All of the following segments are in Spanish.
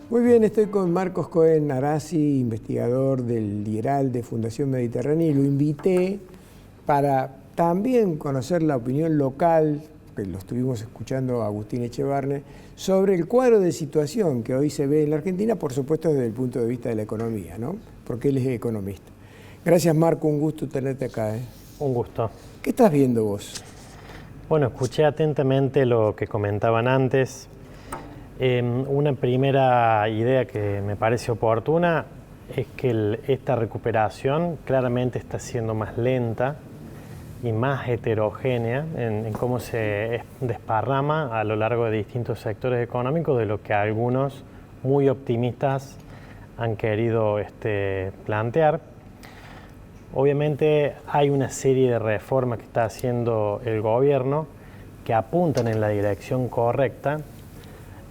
Muy bien, estoy con Marcos Cohen Arasi, investigador del IERAL de Fundación Mediterránea, y lo invité para también conocer la opinión local, que lo estuvimos escuchando a Agustín Echevarne, sobre el cuadro de situación que hoy se ve en la Argentina, por supuesto desde el punto de vista de la economía, ¿no? Porque él es economista. Gracias, Marco, un gusto tenerte acá. Un gusto. ¿Qué estás viendo vos? Bueno, escuché atentamente lo que comentaban antes. Una primera idea que me parece oportuna es que esta recuperación claramente está siendo más lenta y más heterogénea en cómo se desparrama a lo largo de distintos sectores económicos de lo que algunos muy optimistas han querido plantear. Obviamente hay una serie de reformas que está haciendo el gobierno que apuntan en la dirección correcta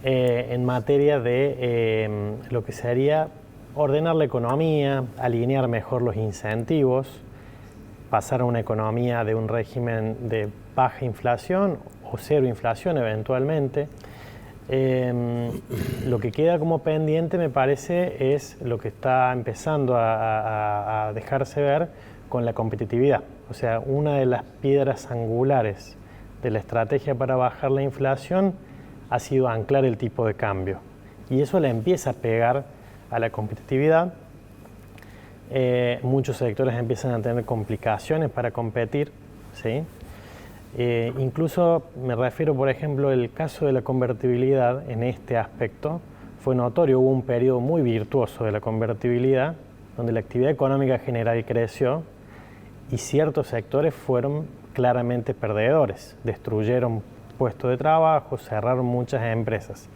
en materia de lo que sería ordenar la economía, alinear mejor los incentivos, pasar a una economía de un régimen de baja inflación o cero inflación eventualmente. Lo que queda como pendiente, me parece, es lo que está empezando a dejarse ver con la competitividad. O sea, una de las piedras angulares de la estrategia para bajar la inflación ha sido anclar el tipo de cambio. Y eso le empieza a pegar a la competitividad. Muchos sectores empiezan a tener complicaciones para competir, ¿sí? Incluso me refiero, por ejemplo, el caso de la convertibilidad en este aspecto fue notorio. Hubo un periodo muy virtuoso de la convertibilidad donde la actividad económica general creció y ciertos sectores fueron claramente perdedores, destruyeron puestos de trabajo, cerraron muchas empresas.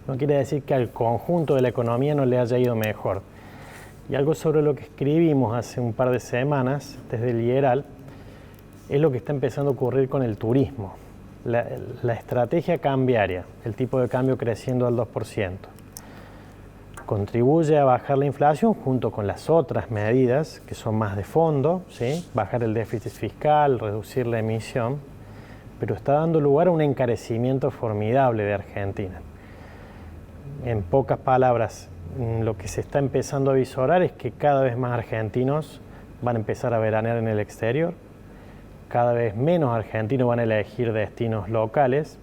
No quiere decir que al conjunto de la economía no le haya ido mejor. Y algo sobre lo que escribimos hace un par de semanas desde el IERAL es lo que está empezando a ocurrir con el turismo. La estrategia cambiaria, el tipo de cambio creciendo al 2%, contribuye a bajar la inflación junto con las otras medidas que son más de fondo, ¿sí? Bajar el déficit fiscal, reducir la emisión, pero está dando lugar a un encarecimiento formidable de Argentina. En pocas palabras, lo que se está empezando a visorar es que cada vez más argentinos van a empezar a veranear en el exterior, cada vez menos argentinos van a elegir destinos locales,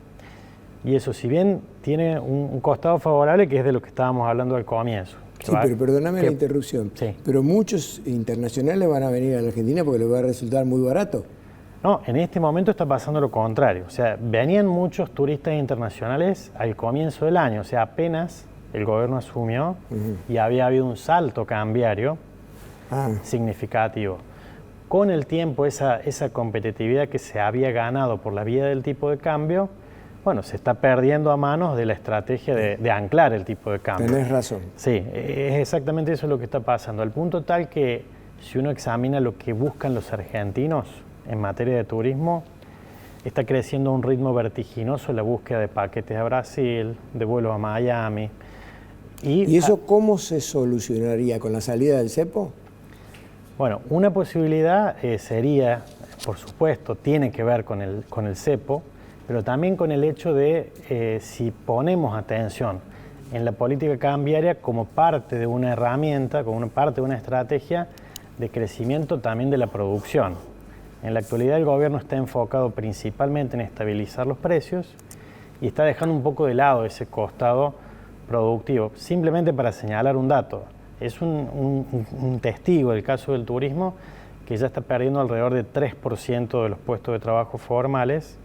y eso, si bien tiene un costado favorable, que es de lo que estábamos hablando al comienzo. Sí, pero perdóname la interrupción, sí. Pero muchos internacionales van a venir a la Argentina porque les va a resultar muy barato. No, en este momento está pasando lo contrario. O sea, venían muchos turistas internacionales al comienzo del año, o sea, apenas el gobierno asumió y había habido un salto cambiario significativo. Con el tiempo, esa competitividad que se había ganado por la vía del tipo de cambio, bueno, se está perdiendo a manos de la estrategia de anclar el tipo de cambio. Tenés razón. Sí, es exactamente eso lo que está pasando, al punto tal que si uno examina lo que buscan los argentinos en materia de turismo, está creciendo a un ritmo vertiginoso la búsqueda de paquetes a Brasil, de vuelos a Miami. ¿Y eso cómo se solucionaría? ¿Con la salida del cepo? Bueno, una posibilidad sería, por supuesto, tiene que ver con el cepo, pero también con el hecho de si ponemos atención en la política cambiaria como parte de una herramienta, como parte de una estrategia de crecimiento también de la producción. En la actualidad el gobierno está enfocado principalmente en estabilizar los precios y está dejando un poco de lado ese costado productivo. Simplemente para señalar un dato, es un testigo del caso del turismo que ya está perdiendo alrededor de 3% de los puestos de trabajo formales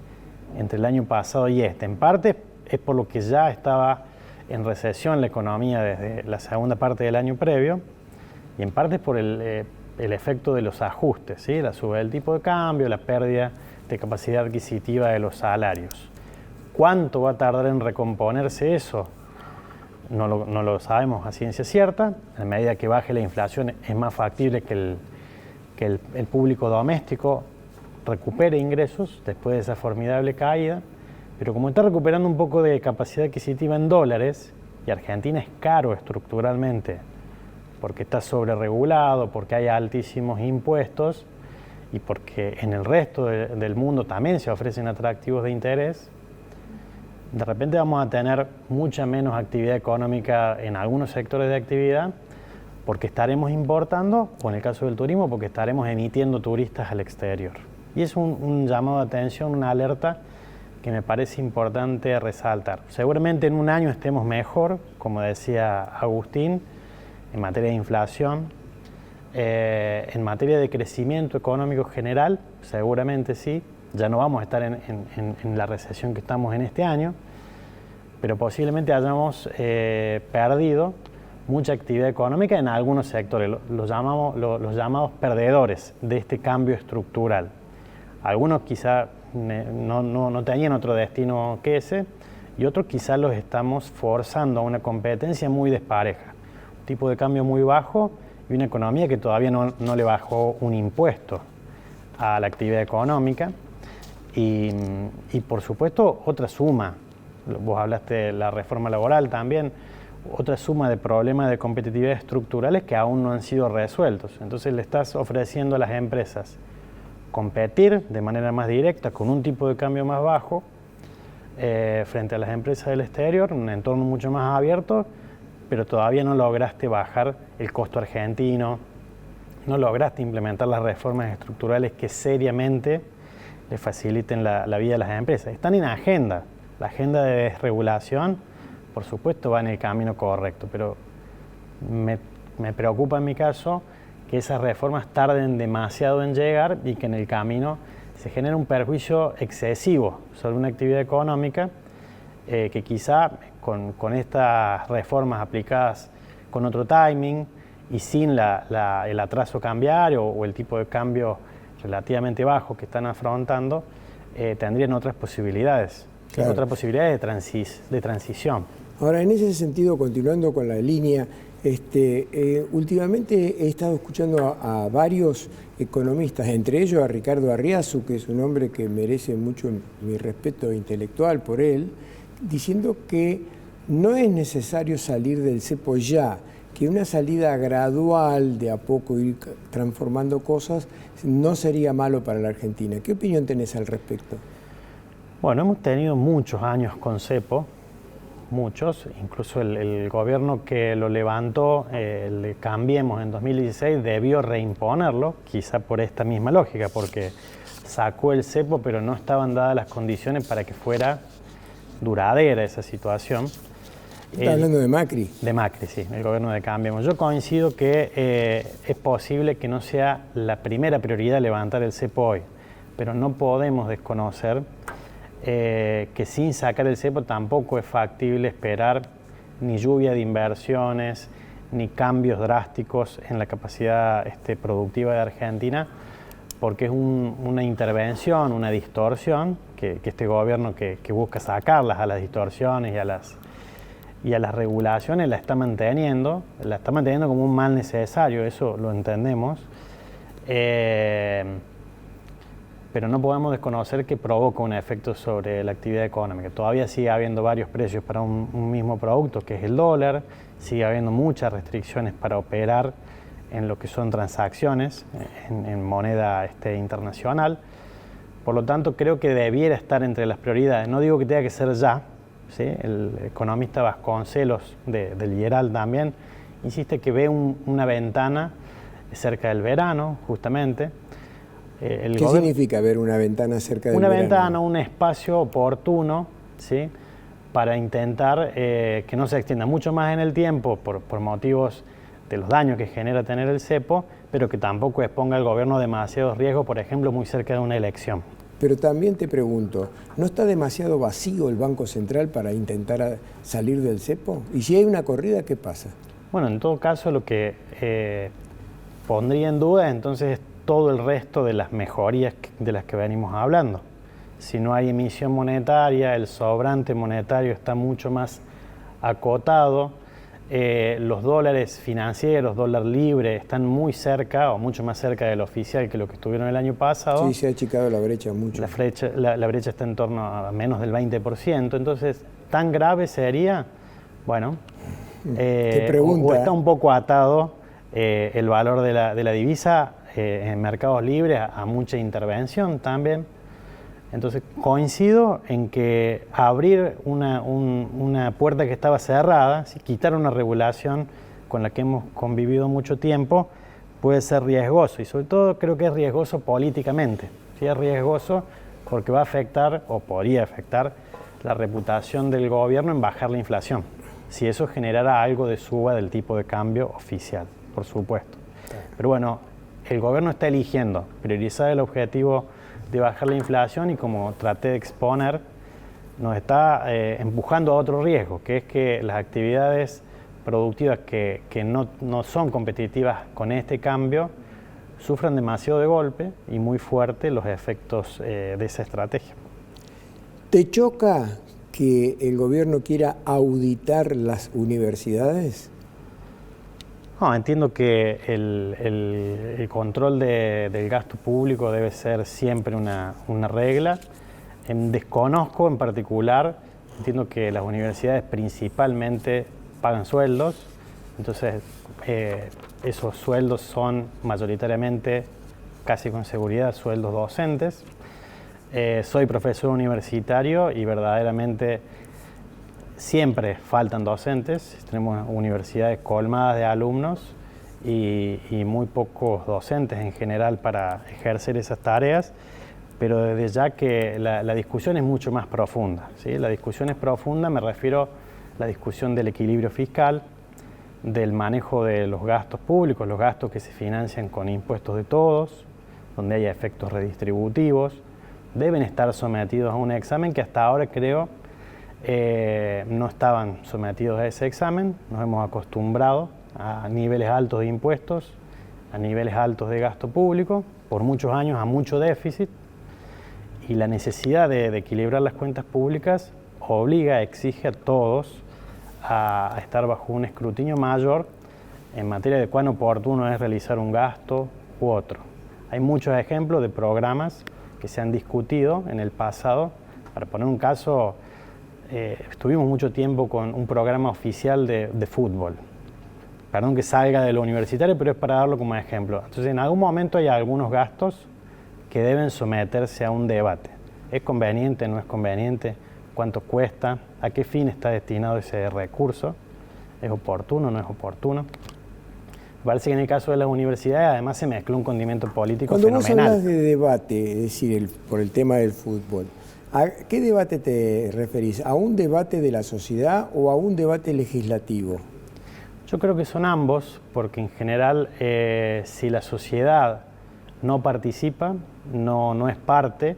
entre el año pasado y este. En parte es por lo que ya estaba en recesión la economía desde la segunda parte del año previo y en parte es por el efecto de los ajustes, ¿sí? La suba del tipo de cambio, la pérdida de capacidad adquisitiva de los salarios. ¿Cuánto va a tardar en recomponerse eso? No lo sabemos a ciencia cierta. A medida que baje la inflación es más factible que el público doméstico recupere ingresos después de esa formidable caída, pero como está recuperando un poco de capacidad adquisitiva en dólares, y Argentina es caro estructuralmente, porque está sobreregulado, porque hay altísimos impuestos y porque en el resto del mundo también se ofrecen atractivos de interés, de repente vamos a tener mucha menos actividad económica en algunos sectores de actividad porque estaremos importando, o en el caso del turismo, porque estaremos emitiendo turistas al exterior. Y es un llamado de atención, una alerta que me parece importante resaltar. Seguramente en un año estemos mejor, como decía Agustín, en materia de inflación, en materia de crecimiento económico general, seguramente sí. Ya no vamos a estar en la recesión que estamos en este año, pero posiblemente hayamos perdido mucha actividad económica en algunos sectores, los llamados perdedores de este cambio estructural. Algunos quizá no tenían otro destino que ese, y otros quizá los estamos forzando a una competencia muy despareja. Un tipo de cambio muy bajo y una economía que todavía no le bajó un impuesto a la actividad económica. Y por supuesto otra suma, vos hablaste de la reforma laboral también, otra suma de problemas de competitividad estructurales que aún no han sido resueltos. Entonces le estás ofreciendo a las empresas competir de manera más directa con un tipo de cambio más bajo frente a las empresas del exterior, un entorno mucho más abierto, pero todavía no lograste bajar el costo argentino, no lograste implementar las reformas estructurales que seriamente le faciliten la vida a las empresas. Están en agenda. La agenda de desregulación, por supuesto, va en el camino correcto, pero me preocupa en mi caso que esas reformas tarden demasiado en llegar y que en el camino se genere un perjuicio excesivo sobre una actividad económica que quizá con estas reformas aplicadas con otro timing y sin el atraso cambiario o el tipo de cambio relativamente bajo que están afrontando, tendrían otras posibilidades, claro, otras posibilidades de transición. Ahora, en ese sentido, continuando con la línea, últimamente he estado escuchando a varios economistas, entre ellos a Ricardo Arriazu, que es un hombre que merece mucho mi respeto intelectual por él, diciendo que no es necesario salir del cepo ya, que una salida gradual, de a poco ir transformando cosas, no sería malo para la Argentina. ¿Qué opinión tenés al respecto? Bueno, hemos tenido muchos años con cepo, muchos, incluso el gobierno que lo levantó, el Cambiemos en 2016, debió reimponerlo, quizá por esta misma lógica, porque sacó el cepo, pero no estaban dadas las condiciones para que fuera duradera esa situación. ¿Estás hablando de Macri? De Macri, sí, el gobierno de Cambiemos. Yo coincido que es posible que no sea la primera prioridad levantar el cepo hoy, pero no podemos desconocer que sin sacar el cepo tampoco es factible esperar ni lluvia de inversiones, ni cambios drásticos en la capacidad productiva de Argentina, porque es una intervención, una distorsión, que este gobierno que busca sacarlas a las distorsiones y a las regulaciones la está manteniendo como un mal necesario, eso lo entendemos. Pero no podemos desconocer que provoca un efecto sobre la actividad económica. Todavía sigue habiendo varios precios para un mismo producto, que es el dólar, sigue habiendo muchas restricciones para operar en lo que son transacciones en moneda internacional. Por lo tanto, creo que debiera estar entre las prioridades. No digo que tenga que ser ya, ¿sí? El economista Vasconcelos, del IERAL también, insiste que ve una ventana cerca del verano, justamente. ¿Qué significa ver una ventana cerca del verano? Una ventana, un espacio oportuno, ¿sí? Para intentar que no se extienda mucho más en el tiempo por motivos de los daños que genera tener el cepo, pero que tampoco exponga al gobierno demasiados riesgos, por ejemplo, muy cerca de una elección. Pero también te pregunto, ¿no está demasiado vacío el Banco Central para intentar salir del cepo? Y si hay una corrida, ¿qué pasa? Bueno, en todo caso, lo que pondría en duda entonces es todo el resto de las mejorías de las que venimos hablando. Si no hay emisión monetaria, el sobrante monetario está mucho más acotado, los dólares financieros, dólar libre, están muy cerca o mucho más cerca del oficial que lo que estuvieron el año pasado. Sí, se ha achicado la brecha mucho. La brecha está en torno a menos del 20%, entonces, ¿tan grave sería? Bueno, o está un poco atado el valor de la divisa en mercados libres a mucha intervención también. Entonces coincido en que abrir una puerta que estaba cerrada, quitar una regulación con la que hemos convivido mucho tiempo, puede ser riesgoso, y sobre todo creo que es riesgoso políticamente. ¿Sí? Es riesgoso porque va a afectar, o podría afectar, la reputación del gobierno en bajar la inflación, si eso generara algo de suba del tipo de cambio oficial, por supuesto. Pero bueno, el gobierno está eligiendo priorizar el objetivo de bajar la inflación y, como traté de exponer, nos está empujando a otro riesgo, que es que las actividades productivas que no son competitivas con este cambio sufran demasiado de golpe y muy fuerte los efectos de esa estrategia. ¿Te choca que el gobierno quiera auditar las universidades? No, entiendo que el control del gasto público debe ser siempre una regla. Desconozco en particular, entiendo que las universidades principalmente pagan sueldos, entonces esos sueldos son mayoritariamente, casi con seguridad, sueldos docentes. Soy profesor universitario y verdaderamente siempre faltan docentes. Tenemos universidades colmadas de alumnos y muy pocos docentes en general para ejercer esas tareas, pero desde ya que la discusión es mucho más profunda, ¿sí? La discusión es profunda, me refiero a la discusión del equilibrio fiscal, del manejo de los gastos públicos, los gastos que se financian con impuestos de todos, donde haya efectos redistributivos, deben estar sometidos a un examen que hasta ahora creo no estaban sometidos a ese examen. Nos hemos acostumbrado a niveles altos de impuestos, a niveles altos de gasto público, por muchos años a mucho déficit, y la necesidad de equilibrar las cuentas públicas obliga, exige a todos a estar bajo un escrutinio mayor en materia de cuán oportuno es realizar un gasto u otro. Hay muchos ejemplos de programas que se han discutido en el pasado. Para poner un caso, estuvimos mucho tiempo con un programa oficial de fútbol. Perdón que salga de lo universitario, pero es para darlo como ejemplo. Entonces, en algún momento hay algunos gastos que deben someterse a un debate. ¿Es conveniente, no es conveniente? ¿Cuánto cuesta? ¿A qué fin está destinado ese recurso? ¿Es oportuno, no es oportuno? Me parece que en el caso de las universidades además se mezcló un condimento político fenomenal. Cuando vos hablas de debate, es decir, por el tema del fútbol, ¿a qué debate te referís? ¿A un debate de la sociedad o a un debate legislativo? Yo creo que son ambos, porque en general si la sociedad no participa, no es parte,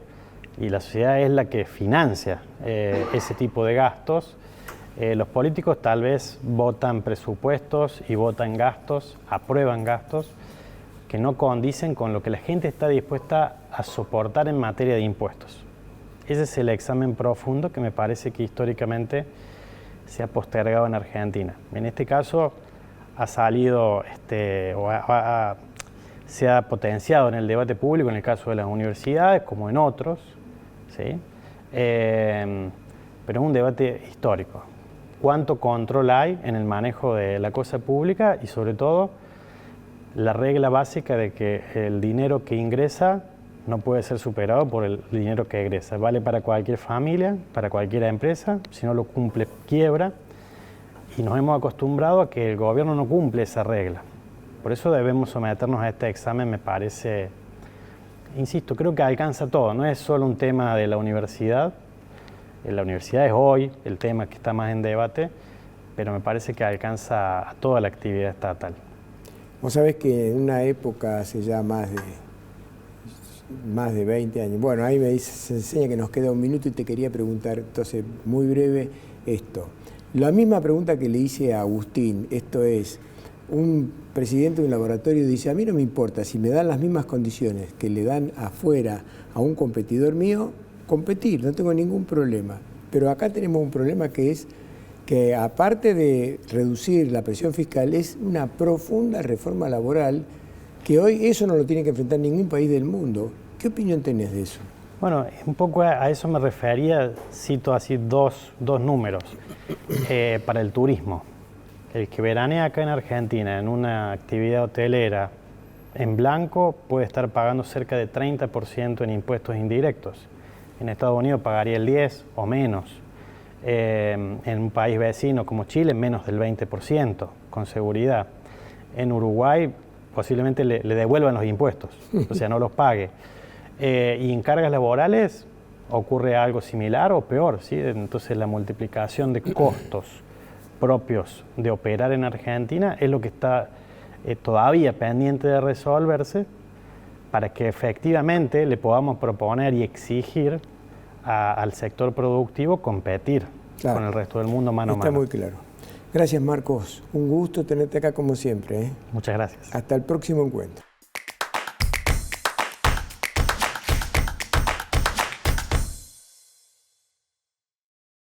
y la sociedad es la que financia ese tipo de gastos, los políticos tal vez votan presupuestos y votan gastos, aprueban gastos que no condicen con lo que la gente está dispuesta a soportar en materia de impuestos. Ese es el examen profundo que me parece que históricamente se ha postergado en Argentina. En este caso ha salido, se ha potenciado en el debate público, en el caso de las universidades, como en otros, ¿sí? Pero es un debate histórico. ¿Cuánto control hay en el manejo de la cosa pública? Y sobre todo, la regla básica de que el dinero que ingresa no puede ser superado por el dinero que egresa. Vale para cualquier familia, para cualquier empresa. Si no lo cumple, quiebra. Y nos hemos acostumbrado a que el gobierno no cumple esa regla. Por eso debemos someternos a este examen, me parece. Insisto, creo que alcanza todo. No es solo un tema de la universidad. La universidad es hoy el tema que está más en debate, pero me parece que alcanza a toda la actividad estatal. Vos sabés que en una época, hace ya más de 20 años, bueno, ahí se enseña que nos queda un minuto y te quería preguntar, entonces, muy breve, esto. La misma pregunta que le hice a Agustín, esto es, un presidente de un laboratorio dice, a mí no me importa, si me dan las mismas condiciones que le dan afuera a un competidor mío, competir, no tengo ningún problema. Pero acá tenemos un problema que es que aparte de reducir la presión fiscal, es una profunda reforma laboral que hoy eso no lo tiene que enfrentar ningún país del mundo. ¿Qué opinión tenés de eso? Bueno, un poco a eso me refería, cito así dos números. Para el turismo, el que veranea acá en Argentina en una actividad hotelera en blanco puede estar pagando cerca de 30% en impuestos indirectos. En Estados Unidos pagaría el 10% o menos. En un país vecino como Chile, menos del 20%, con seguridad. En Uruguay posiblemente le devuelvan los impuestos, o sea, no los pague. Y en cargas laborales ocurre algo similar o peor, ¿sí? Entonces la multiplicación de costos propios de operar en Argentina es lo que está todavía pendiente de resolverse para que efectivamente le podamos proponer y exigir al sector productivo competir con el resto del mundo mano a mano. Está muy claro. Gracias, Marcos. Un gusto tenerte acá como siempre. Muchas gracias. Hasta el próximo encuentro.